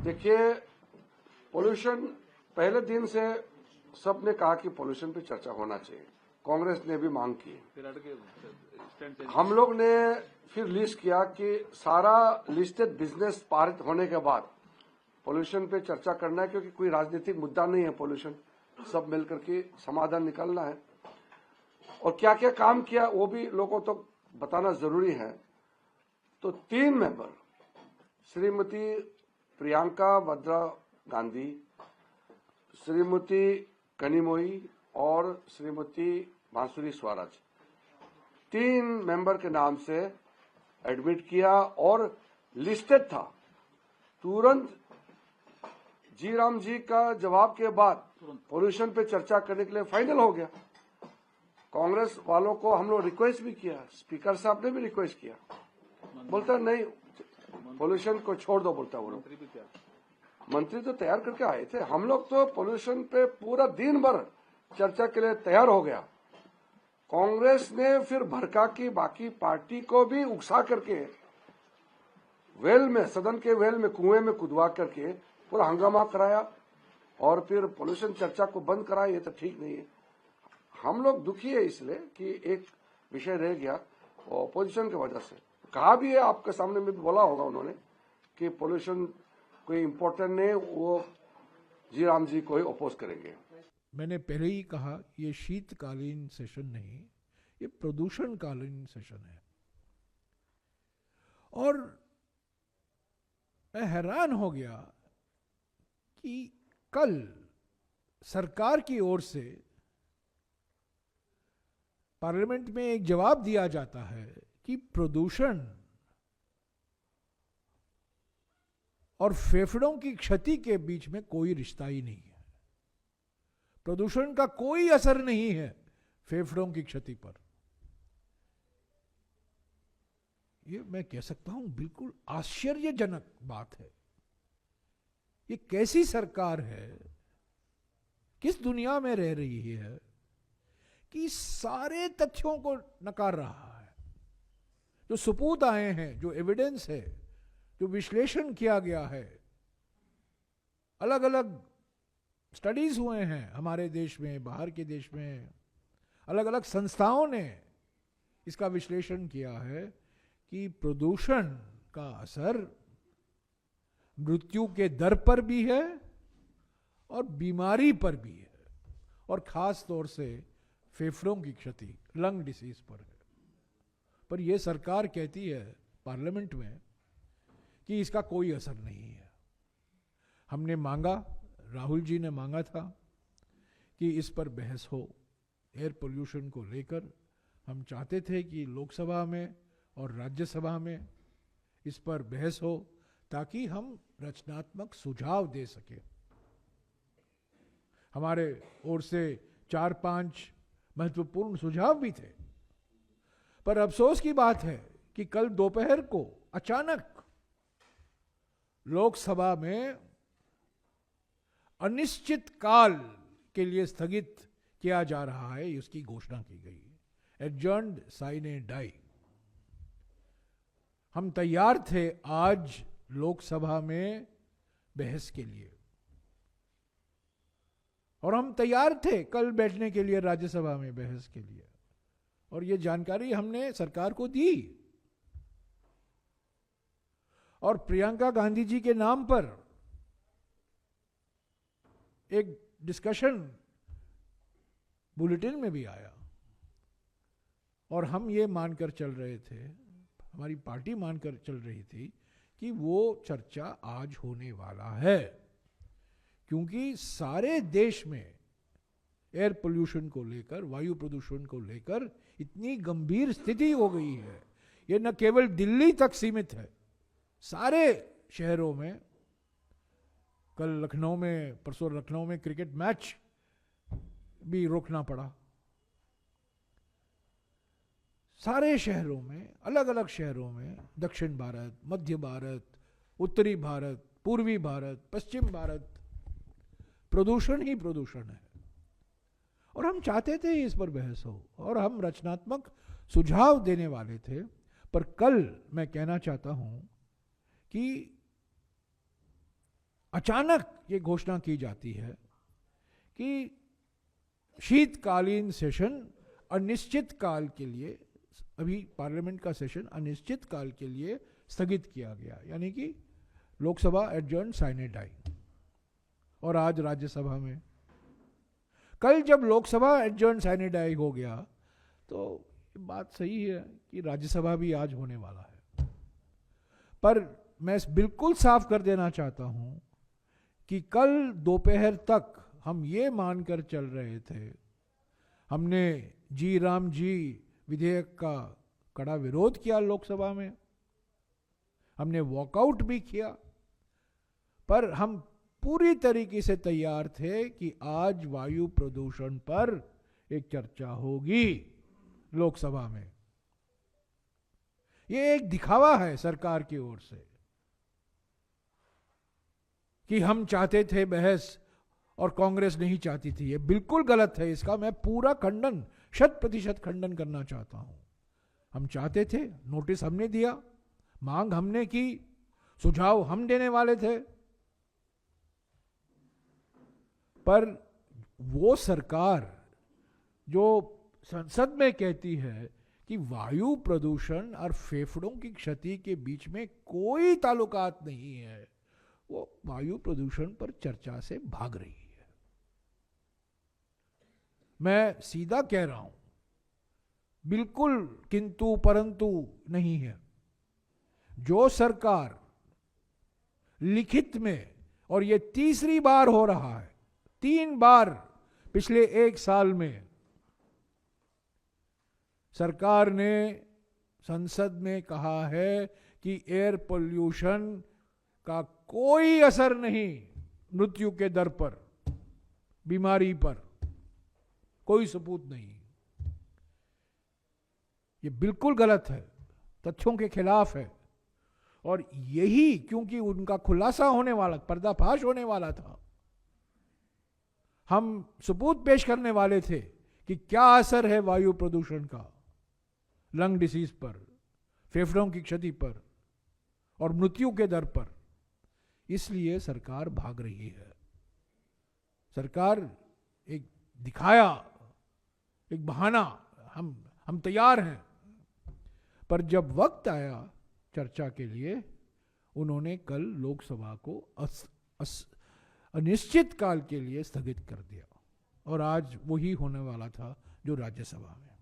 देखिए, पोल्यूशन पहले दिन से सबने कहा कि पोल्यूशन पे चर्चा होना चाहिए। कांग्रेस ने भी मांग की। हम लोग ने फिर लिस्ट किया कि सारा लिस्टेड बिजनेस पारित होने के बाद पोल्यूशन पे चर्चा करना है, क्योंकि कोई राजनीतिक मुद्दा नहीं है पोल्यूशन, सब मिलकर के समाधान निकालना है। और क्या क्या काम किया वो भी लोगों तक बताना जरूरी है। तो 3 मेंबर, श्रीमती प्रियंका वाड्रा गांधी, श्रीमती कनिमोई और श्रीमती बांसुरी स्वराज, 3 मेंबर के नाम से एडमिट किया और लिस्टेड था। तुरंत जी राम जी का जवाब के बाद पोल्यूशन पे चर्चा करने के लिए फाइनल हो गया। कांग्रेस वालों को हम लोग रिक्वेस्ट भी किया, स्पीकर साहब ने भी रिक्वेस्ट किया, बोलता नहीं पोल्यूशन को छोड़ दो, बोलता वो लोग। मंत्री तो तैयार करके आए थे, हम लोग तो पोल्यूशन पे पूरा दिन भर चर्चा के लिए तैयार हो गया। कांग्रेस ने फिर भड़का की बाकी पार्टी को भी उकसा करके वेल में, सदन के वेल में, कुएं में कुदवा करके पूरा हंगामा कराया और फिर पोल्यूशन चर्चा को बंद कराया। ये तो ठीक नहीं है। हम लोग दुखी है इसलिए कि एक विषय रह गया ऑपोजिशन की वजह से। कहा भी है, आपके सामने में भी बोला होगा उन्होंने कि पोल्यूशन कोई इम्पोर्टेंट नहीं, वो जी राम जी को ही अपोज करेंगे। मैंने पहले ही कहा, ये शीतकालीन सेशन नहीं, ये प्रदूषणकालीन सेशन है। और मैं हैरान हो गया कि कल सरकार की ओर से पार्लियामेंट में एक जवाब दिया जाता है कि प्रदूषण और फेफड़ों की क्षति के बीच में कोई रिश्ता ही नहीं है। प्रदूषण का कोई असर नहीं है फेफड़ों की क्षति पर। ये मैं कह सकता हूं बिल्कुल आश्चर्यजनक बात है। ये कैसी सरकार है, किस दुनिया में रह रही है कि सारे तथ्यों को नकार रहा है। जो सबूत आए हैं, जो एविडेंस है, जो विश्लेषण किया गया है, अलग अलग स्टडीज हुए हैं हमारे देश में, बाहर के देश में, अलग अलग संस्थाओं ने इसका विश्लेषण किया है कि प्रदूषण का असर मृत्यु के दर पर भी है और बीमारी पर भी है, और खास तौर से फेफड़ों की क्षति, लंग डिसीज पर है। पर यह सरकार कहती है पार्लियामेंट में कि इसका कोई असर नहीं है। हमने मांगा, राहुल जी ने मांगा था कि इस पर बहस हो, एयर पोल्यूशन को लेकर। हम चाहते थे कि लोकसभा में और राज्यसभा में इस पर बहस हो ताकि हम रचनात्मक सुझाव दे सके। हमारे ओर से 4-5 महत्वपूर्ण सुझाव भी थे। पर अफसोस की बात है कि कल दोपहर को अचानक लोकसभा में अनिश्चित काल के लिए स्थगित किया जा रहा है, उसकी घोषणा की गई। Adjourned sine die. हम तैयार थे आज लोकसभा में बहस के लिए, और हम तैयार थे कल बैठने के लिए राज्यसभा में बहस के लिए, और यह जानकारी हमने सरकार को दी। और प्रियंका गांधी जी के नाम पर एक डिस्कशन बुलेटिन में भी आया, और हम ये मानकर चल रहे थे, हमारी पार्टी मानकर चल रही थी कि वो चर्चा आज होने वाला है, क्योंकि सारे देश में एयर पोल्यूशन को लेकर, वायु प्रदूषण को लेकर इतनी गंभीर स्थिति हो गई है। ये न केवल दिल्ली तक सीमित है, सारे शहरों में। कल लखनऊ में, परसों लखनऊ में क्रिकेट मैच भी रोकना पड़ा। सारे शहरों में, अलग अलग शहरों में, दक्षिण भारत, मध्य भारत, उत्तरी भारत, पूर्वी भारत, पश्चिम भारत, प्रदूषण ही प्रदूषण है। और हम चाहते थे इस पर बहस हो, और हम रचनात्मक सुझाव देने वाले थे। पर कल मैं कहना चाहता हूं कि अचानक ये घोषणा की जाती है कि शीतकालीन सेशन अनिश्चित काल के लिए, अभी पार्लियामेंट का सेशन अनिश्चित काल के लिए स्थगित किया गया, यानी कि लोकसभा एडजर्न साइने डाई। और आज राज्यसभा में, कल जब लोकसभा एडजर्न साइने डाई हो गया तो बात सही है कि राज्यसभा भी आज होने वाला है। पर मैं बिल्कुल साफ कर देना चाहता हूं कि कल दोपहर तक हम ये मानकर चल रहे थे, हमने जी राम जी विधेयक का कड़ा विरोध किया लोकसभा में, हमने वॉकआउट भी किया, पर हम पूरी तरीके से तैयार थे कि आज वायु प्रदूषण पर एक चर्चा होगी लोकसभा में। यह एक दिखावा है सरकार की ओर से कि हम चाहते थे बहस और कांग्रेस नहीं चाहती थी। यह बिल्कुल गलत है, इसका मैं पूरा खंडन, 100% खंडन करना चाहता हूं। हम चाहते थे, नोटिस हमने दिया, मांग हमने की, सुझाव हम देने वाले थे, पर वो सरकार जो संसद में कहती है कि वायु प्रदूषण और फेफड़ों की क्षति के बीच में कोई ताल्लुकात नहीं है, वो वायु प्रदूषण पर चर्चा से भाग रही है। मैं सीधा कह रहा हूं, बिल्कुल किंतु परंतु नहीं है। जो सरकार लिखित में, और ये तीसरी बार हो रहा है, 3 बार पिछले 1 साल में सरकार ने संसद में कहा है कि एयर पोल्यूशन का कोई असर नहीं मृत्यु के दर पर, बीमारी पर, कोई सबूत नहीं। ये बिल्कुल गलत है, तथ्यों के खिलाफ है। और यही क्योंकि उनका खुलासा होने वाला, पर्दाफाश होने वाला था, हम सबूत पेश करने वाले थे कि क्या असर है वायु प्रदूषण का लंग डिसीज पर, फेफड़ों की क्षति पर और मृत्यु के दर पर। इसलिए सरकार भाग रही है। सरकार एक दिखाया, एक बहाना, हम तैयार हैं, पर जब वक्त आया चर्चा के लिए, उन्होंने कल लोकसभा को अनिश्चित काल के लिए स्थगित कर दिया। और आज वही होने वाला था जो राज्यसभा में।